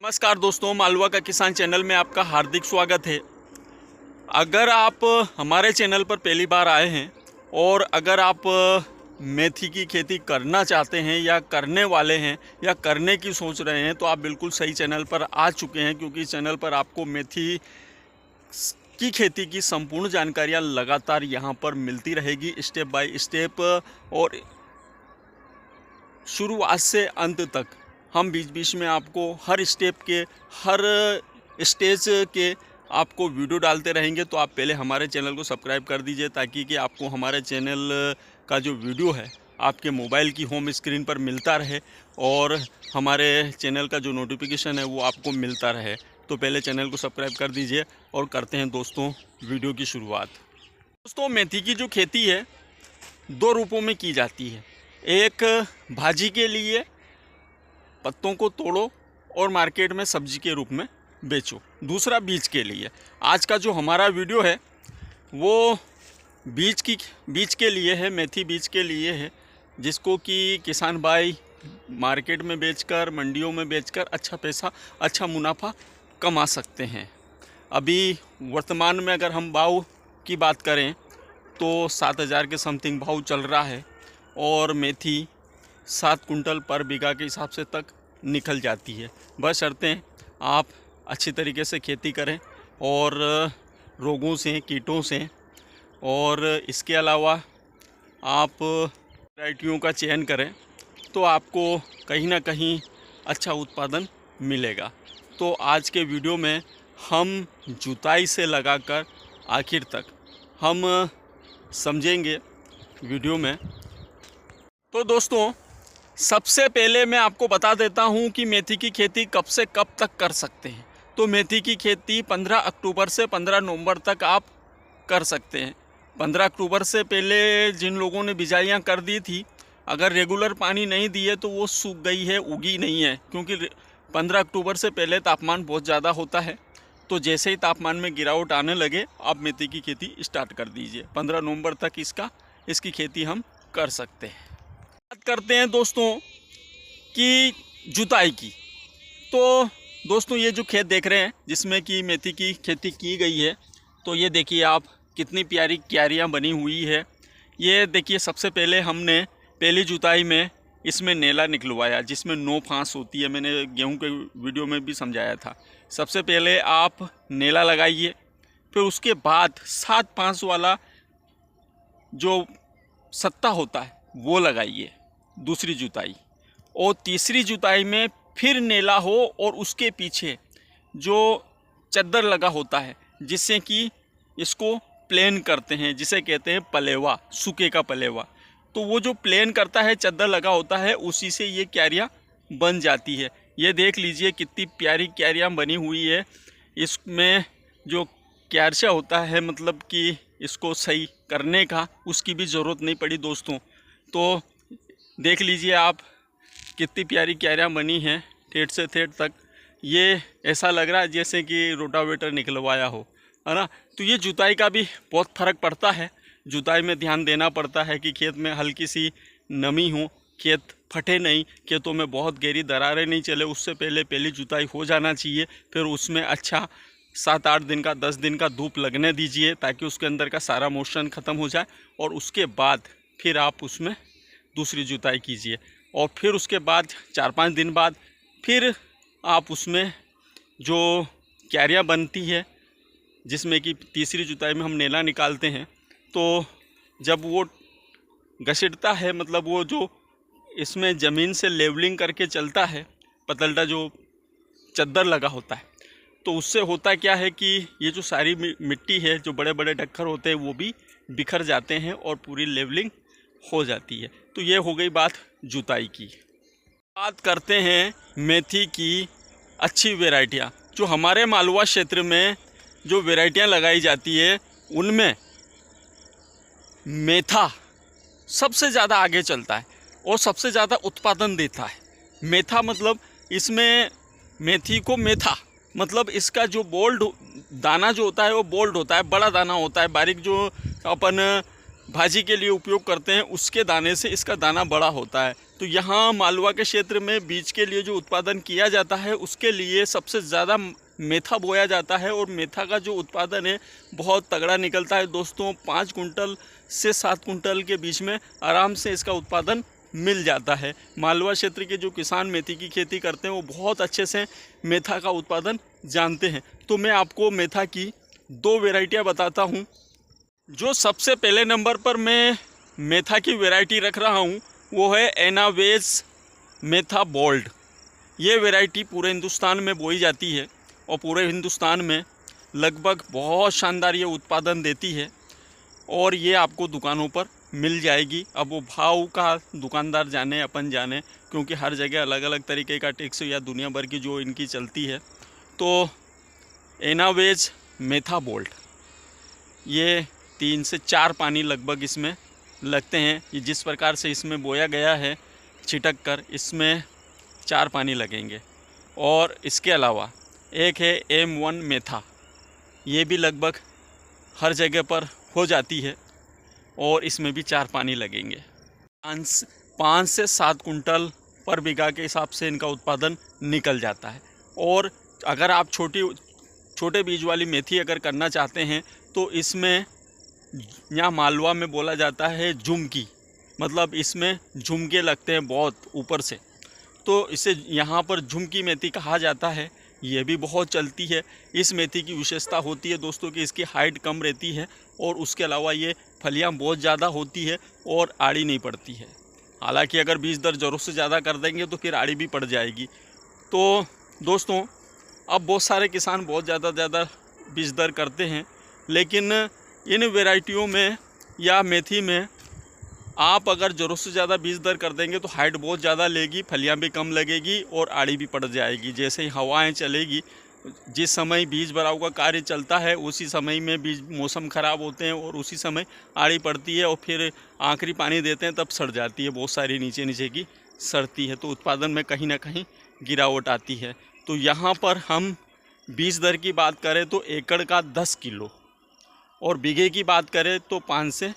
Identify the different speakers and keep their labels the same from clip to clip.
Speaker 1: नमस्कार दोस्तों, मालवा का किसान चैनल में आपका हार्दिक स्वागत है। अगर आप हमारे चैनल पर पहली बार आए हैं और अगर आप मेथी की खेती करना चाहते हैं या करने वाले हैं या करने की सोच रहे हैं तो आप बिल्कुल सही चैनल पर आ चुके हैं, क्योंकि इस चैनल पर आपको मेथी की खेती की संपूर्ण जानकारियाँ लगातार यहाँ पर मिलती रहेगी, स्टेप बाय स्टेप, और शुरुआत से अंत तक हम बीच बीच में आपको हर स्टेप के हर स्टेज के आपको वीडियो डालते रहेंगे। तो आप पहले हमारे चैनल को सब्सक्राइब कर दीजिए ताकि कि आपको हमारे चैनल का जो वीडियो है आपके मोबाइल की होम स्क्रीन पर मिलता रहे और हमारे चैनल का जो नोटिफिकेशन है वो आपको मिलता रहे। तो पहले चैनल को सब्सक्राइब कर दीजिए और करते हैं दोस्तों वीडियो की शुरुआत। दोस्तों, मेथी की जो खेती है दो रूपों में की जाती है। एक भाजी के लिए पत्तों को तोड़ो और मार्केट में सब्जी के रूप में बेचो। दूसरा बीज के लिए। आज का जो हमारा वीडियो है वो बीज के लिए है, मेथी बीज के लिए है, जिसको कि किसान भाई मार्केट में बेचकर, मंडियों में बेचकर अच्छा पैसा, अच्छा मुनाफा कमा सकते हैं। अभी वर्तमान में अगर हम भाव की बात करें तो 7,000 के समथिंग भाव चल रहा है और मेथी 7 कुंटल पर बीघा के हिसाब से तक निकल जाती है। बशर्ते आप अच्छी तरीके से खेती करें और रोगों से, कीटों से, और इसके अलावा आप वैरायटियों का चयन करें तो आपको कहीं ना कहीं अच्छा उत्पादन मिलेगा। तो आज के वीडियो में हम जुताई से लगाकर आखिर तक हम समझेंगे वीडियो में। तो दोस्तों, सबसे पहले मैं आपको बता देता हूं कि मेथी की खेती कब से कब तक कर सकते हैं। तो मेथी की खेती 15 अक्टूबर से 15 नवंबर तक आप कर सकते हैं। 15 अक्टूबर से पहले जिन लोगों ने बिजाइयां कर दी थी, अगर रेगुलर पानी नहीं दिए तो वो सूख गई है, उगी नहीं है, क्योंकि 15 अक्टूबर से पहले तापमान बहुत ज़्यादा होता है। तो जैसे ही तापमान में गिरावट आने लगे आप मेथी की खेती स्टार्ट कर दीजिए। 15 नवंबर तक इसकी खेती हम कर सकते हैं। बात करते हैं दोस्तों कि जुताई की। तो दोस्तों, ये जो खेत देख रहे हैं जिसमें कि मेथी की खेती की गई है, तो ये देखिए आप कितनी प्यारी क्यारियाँ बनी हुई है। ये देखिए, सबसे पहले हमने पहली जुताई में इसमें नेला निकलवाया जिसमें 9 फांस होती है। मैंने गेहूं के वीडियो में भी समझाया था। सबसे पहले आप नेला लगाइए, फिर उसके बाद 7 फांस वाला जो सत्ता होता है वो लगाइए दूसरी जुताई, और तीसरी जुताई में फिर नेला हो और उसके पीछे जो चद्दर लगा होता है जिससे कि इसको प्लेन करते हैं, जिसे कहते हैं पलेवा, सूखे का पलेवा। तो वो जो प्लेन करता है, चद्दर लगा होता है, उसी से ये क्यारियाँ बन जाती है। ये देख लीजिए कितनी प्यारी क्यारियाँ बनी हुई है। इसमें जो क्यारचा होता है, मतलब कि इसको सही करने का, उसकी भी ज़रूरत नहीं पड़ी दोस्तों। तो देख लीजिए आप कितनी प्यारी क्यारियाँ बनी हैं ठेठ से ठेठ तक। ये ऐसा लग रहा है जैसे कि रोटावेटर निकलवाया हो, है ना। तो ये जुताई का भी बहुत फ़र्क पड़ता है। जुताई में ध्यान देना पड़ता है कि खेत में हल्की सी नमी हो, खेत फटे नहीं, खेतों में बहुत गहरी दरारें नहीं चले, उससे पहली जुताई हो जाना चाहिए। फिर उसमें अच्छा 7-8 दिन का, 10 दिन का धूप लगने दीजिए ताकि उसके अंदर का सारा मोशन ख़त्म हो जाए, और उसके बाद फिर आप उसमें दूसरी जुताई कीजिए। और फिर उसके बाद 4-5 दिन बाद फिर आप उसमें जो क्यारियाँ बनती है, जिसमें कि तीसरी जुताई में हम नेला निकालते हैं, तो जब वो घसीटता है, मतलब वो जो इसमें ज़मीन से लेवलिंग करके चलता है, पतलटा जो चद्दर लगा होता है, तो उससे होता क्या है कि ये जो सारी मिट्टी है, जो बड़े बड़े डक्कर होते हैं, वो भी बिखर जाते हैं और पूरी लेवलिंग हो जाती है। तो ये हो गई बात जुताई की। बात करते हैं मेथी की अच्छी वैरायटियाँ। जो हमारे मालवा क्षेत्र में जो वैरायटियाँ लगाई जाती है उनमें मेथा सबसे ज़्यादा आगे चलता है और सबसे ज़्यादा उत्पादन देता है। मेथा मतलब इसमें मेथी को मेथा मतलब इसका जो बोल्ड दाना जो होता है वो बोल्ड होता है, बड़ा दाना होता है। बारीक जो अपन भाजी के लिए उपयोग करते हैं उसके दाने से इसका दाना बड़ा होता है। तो यहाँ मालवा के क्षेत्र में बीज के लिए जो उत्पादन किया जाता है उसके लिए सबसे ज़्यादा मेथा बोया जाता है और मेथा का जो उत्पादन है बहुत तगड़ा निकलता है दोस्तों। 5 कुंटल से 7 कुंटल के बीच में आराम से इसका उत्पादन मिल जाता है। मालवा क्षेत्र के जो किसान मेथी की खेती करते हैं वो बहुत अच्छे से मेथा का उत्पादन जानते हैं। तो मैं आपको मेथा की 2 वैरायटियाँ बताता हूँ। जो सबसे पहले नंबर पर मैं मेथा की वैरायटी रख रहा हूँ वो है एनावेज मेथा बोल्ड। ये वैरायटी पूरे हिंदुस्तान में बोई जाती है और पूरे हिंदुस्तान में लगभग बहुत शानदार ये उत्पादन देती है और ये आपको दुकानों पर मिल जाएगी। अब वो भाव का दुकानदार जाने अपन जाने, क्योंकि हर जगह अलग अलग तरीके का टैक्स या दुनिया भर की जो इनकी चलती है। तो एनावेज मेथा बोल्ड ये 3 से 4 पानी लगभग इसमें लगते हैं। ये जिस प्रकार से इसमें बोया गया है छिटक कर, इसमें 4 पानी लगेंगे। और इसके अलावा एक है M1 मेथा, ये भी लगभग हर जगह पर हो जाती है और इसमें भी 4 पानी लगेंगे। 5 से 7 कुंटल पर बीघा के हिसाब से इनका उत्पादन निकल जाता है। और अगर आप छोटे बीज वाली मेथी अगर करना चाहते हैं तो इसमें यहाँ मालवा में बोला जाता है झुमकी, मतलब इसमें झुमके लगते हैं बहुत ऊपर से, तो इसे यहाँ पर झुमकी मेथी कहा जाता है। ये भी बहुत चलती है। इस मेथी की विशेषता होती है दोस्तों कि इसकी हाइट कम रहती है और उसके अलावा ये फलियाँ बहुत ज़्यादा होती है और आड़ी नहीं पड़ती है। हालांकि अगर बीज दर ज़रूरत से ज़्यादा कर देंगे तो फिर आड़ी भी पड़ जाएगी। तो दोस्तों अब बहुत सारे किसान बहुत ज़्यादा बीज दर करते हैं, लेकिन इन वैरायटियों में या मेथी में आप अगर ज़रूरत से ज़्यादा बीज दर कर देंगे तो हाइट बहुत ज़्यादा लेगी, फलियाँ भी कम लगेगी और आड़ी भी पड़ जाएगी। जैसे ही हवाएं चलेगी, जिस समय बीज भराव का कार्य चलता है उसी समय में बीज मौसम ख़राब होते हैं और उसी समय आड़ी पड़ती है और फिर आखिरी पानी देते हैं तब सड़ जाती है, बहुत सारी नीचे की सड़ती है, तो उत्पादन में कहीं ना कहीं गिरावट आती है। तो यहाँ पर हम बीज दर की बात करें तो एकड़ का 10 किलो और बीघे की बात करें तो 5 से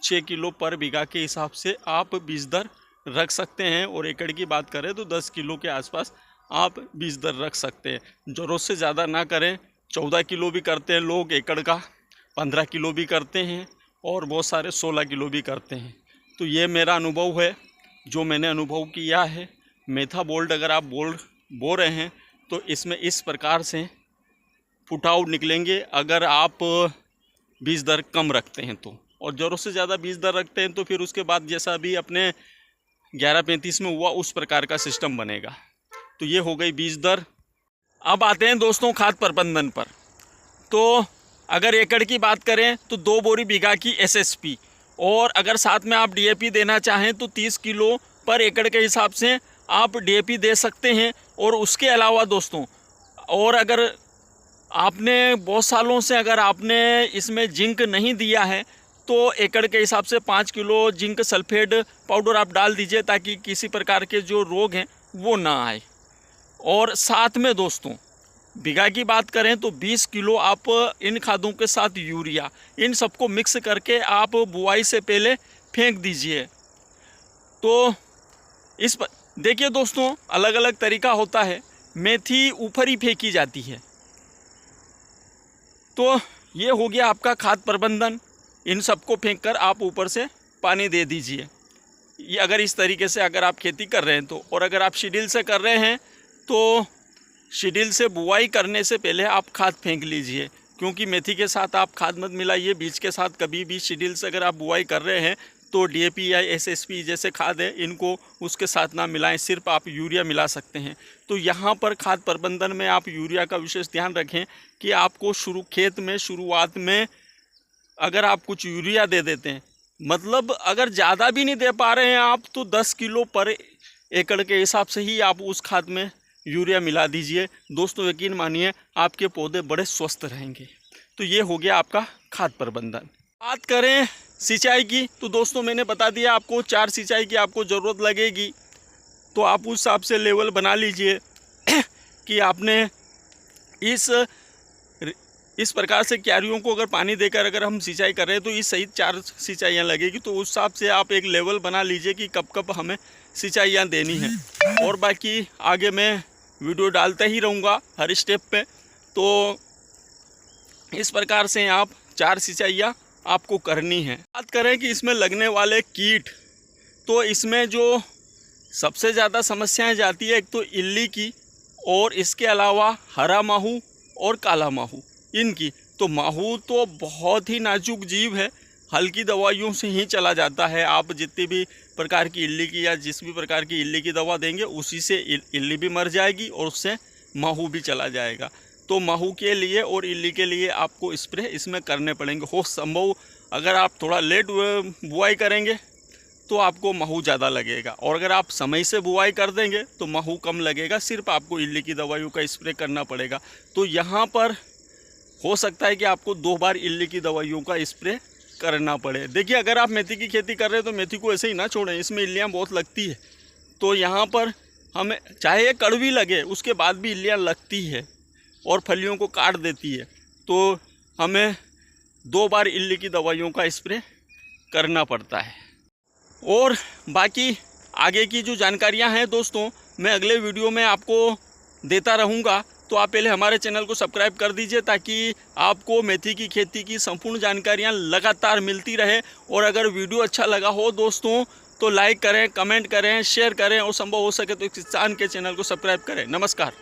Speaker 1: 6 किलो पर बीघा के हिसाब से आप बीज दर रख सकते हैं। और एकड़ की बात करें तो 10 किलो के आसपास आप बीज दर रख सकते हैं। ज़रूरत से ज़्यादा ना करें। 14 किलो भी करते हैं लोग एकड़ का, 15 किलो भी करते हैं और बहुत सारे 16 किलो भी करते हैं। तो ये मेरा अनुभव है, जो मैंने अनुभव किया है। मेथा बोल्ड अगर आप बो रहे हैं तो इसमें इस प्रकार से फुटाव निकलेंगे अगर आप बीज दर कम रखते हैं तो, और ज़रूरत से ज़्यादा बीज दर रखते हैं तो फिर उसके बाद जैसा भी अपने 11-35 में हुआ उस प्रकार का सिस्टम बनेगा। तो ये हो गई बीज दर। अब आते हैं दोस्तों खाद प्रबंधन पर। तो अगर एकड़ की बात करें तो 2 बोरी बीघा की SSP, और अगर साथ में आप DAP देना चाहें तो 30 किलो पर एकड़ के हिसाब से आप DAP दे सकते हैं। और उसके अलावा दोस्तों, और अगर आपने बहुत सालों से अगर आपने इसमें जिंक नहीं दिया है तो एकड़ के हिसाब से 5 किलो जिंक सल्फेट पाउडर आप डाल दीजिए ताकि किसी प्रकार के जो रोग हैं वो ना आए। और साथ में दोस्तों बीघा की बात करें तो 20 किलो आप इन खादों के साथ यूरिया, इन सबको मिक्स करके आप बुआई से पहले फेंक दीजिए। तो इस पर देखिए दोस्तों अलग अलग तरीका होता है। मेथी ऊपर ही फेंकी जाती है। तो ये हो गया आपका खाद प्रबंधन। इन सबको फेंक कर आप ऊपर से पानी दे दीजिए। ये अगर इस तरीके से अगर आप खेती कर रहे हैं तो, और अगर आप शिड्यूल से कर रहे हैं तो शिड्यूल से बुआई करने से पहले आप खाद फेंक लीजिए, क्योंकि मेथी के साथ आप खाद मत मिलाइए। बीज के साथ कभी भी शिड्यूल से अगर आप बुआई कर रहे हैं तो DAP या SSP जैसे खाद है इनको उसके साथ ना मिलाएं, सिर्फ आप यूरिया मिला सकते हैं। तो यहाँ पर खाद प्रबंधन में आप यूरिया का विशेष ध्यान रखें कि आपको खेत में शुरुआत में अगर आप कुछ यूरिया दे देते हैं, मतलब अगर ज़्यादा भी नहीं दे पा रहे हैं आप, तो 10 किलो पर एकड़ के हिसाब से ही आप उस खाद में यूरिया मिला दीजिए। दोस्तों यकीन मानिए आपके पौधे बड़े स्वस्थ रहेंगे। तो ये हो गया आपका खाद प्रबंधन। बात करें सिंचाई की तो दोस्तों मैंने बता दिया आपको 4 सिंचाई की आपको ज़रूरत लगेगी। तो आप उस हिसाब से लेवल बना लीजिए कि आपने इस प्रकार से क्यारियों को अगर पानी देकर अगर हम सिंचाई कर रहे हैं तो इस सहित 4 सिंचाइयाँ लगेगी। तो उस हिसाब से आप एक लेवल बना लीजिए कि कब कब हमें सिंचाइयाँ देनी है। और बाकी आगे मैं वीडियो डालता ही रहूँगा हर स्टेप पे। तो इस प्रकार से आप 4 सिंचाइयाँ आपको करनी है। बात करें कि इसमें लगने वाले कीट, तो इसमें जो सबसे ज़्यादा समस्याएं जाती है एक तो इल्ली की, और इसके अलावा हरा माहू और काला माहू इनकी। तो माहू तो बहुत ही नाजुक जीव है, हल्की दवाइयों से ही चला जाता है। आप जितनी भी प्रकार की इल्ली की या जिस भी प्रकार की इल्ली की दवा देंगे उसी से इल्ली भी मर जाएगी और उससे माहू भी चला जाएगा। तो माहू के लिए और इल्ली के लिए आपको स्प्रे इसमें करने पड़ेंगे। हो संभव अगर आप थोड़ा लेट बुआई करेंगे तो आपको माहू ज़्यादा लगेगा, और अगर आप समय से बुआई कर देंगे तो माहू कम लगेगा। सिर्फ आपको इल्ली की दवाइयों का स्प्रे करना पड़ेगा। तो यहाँ पर हो सकता है कि आपको 2 बार इल्ली की दवाइयों का स्प्रे करना पड़े। देखिए, अगर आप मेथी की खेती कर रहे हैं तो मेथी को ऐसे ही ना छोड़ें, इसमें इल्लियाँ बहुत लगती है। तो यहाँ पर हमें चाहे ये कड़वी लगे उसके बाद भी इल्लियाँ लगती है और फलियों को काट देती है। तो हमें 2 बार इल्ली की दवाइयों का स्प्रे करना पड़ता है। और बाकी आगे की जो जानकारियां हैं दोस्तों, मैं अगले वीडियो में आपको देता रहूंगा। तो आप पहले हमारे चैनल को सब्सक्राइब कर दीजिए ताकि आपको मेथी की खेती की संपूर्ण जानकारियां लगातार मिलती रहे। और अगर वीडियो अच्छा लगा हो दोस्तों तो लाइक करें, कमेंट करें, शेयर करें और संभव हो सके तो किसान के चैनल को सब्सक्राइब करें। नमस्कार।